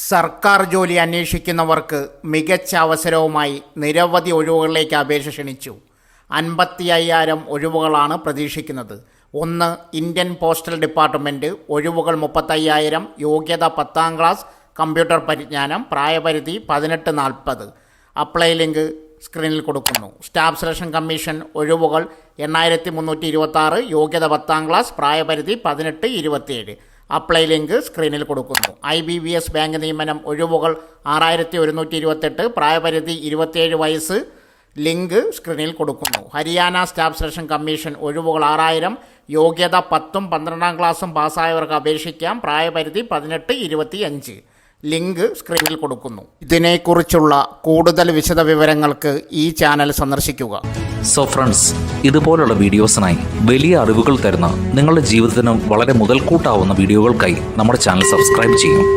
സർക്കാർ ജോലി അന്വേഷിക്കുന്നവർക്ക് മികച്ച അവസരവുമായി നിരവധി ഒഴിവുകളിലേക്ക് അപേക്ഷ ക്ഷണിച്ചു. 55,000 ഒഴിവുകളാണ് പ്രതീക്ഷിക്കുന്നത്. 1. Indian postal department. ഒഴിവുകൾ 35,000. യോഗ്യത 10ാം ക്ലാസ്, കമ്പ്യൂട്ടർ പരിജ്ഞാനം. പ്രായപരിധി 18-40. അപ്ലൈ ലിങ്ക് സ്ക്രീനിൽ കൊടുക്കുന്നു. Staff selection commission. ഒഴിവുകൾ 8,326. യോഗ്യത 10ാം ക്ലാസ്, പ്രായപരിധി 18-27. അപ്ലൈ ലിങ്ക് സ്ക്രീനിൽ കൊടുക്കുന്നു. IBBS ബാങ്ക് നിയമനം. ഒഴിവുകൾ 6,128. പ്രായപരിധി 27 വയസ്സ്. ലിങ്ക് സ്ക്രീനിൽ കൊടുക്കുന്നു. Haryana staff selection commission. ഒഴിവുകൾ 6,000. യോഗ്യത 10ഉം 12ാം ക്ലാസ്സും പാസ്സായവർക്ക് അപേക്ഷിക്കാം. പ്രായപരിധി 18-25. ലിങ്ക് സ്ക്രീനിൽ കൊടുക്കുന്നു. ഇതിനെക്കുറിച്ചുള്ള കൂടുതൽ വിശദ വിവരങ്ങൾക്ക് ഈ ചാനൽ സന്ദർശിക്കുക. സോ ഫ്രണ്ട്സ്, ഇതുപോലുള്ള വീഡിയോസിനായി വലിയ അറിവുകൾ തരുന്ന നിങ്ങളുടെ ജീവിതത്തിന് വളരെ മുതൽക്കൂട്ടാവുന്ന വീഡിയോകൾക്കായി നമ്മുടെ ചാനൽ സബ്സ്ക്രൈബ് ചെയ്യും.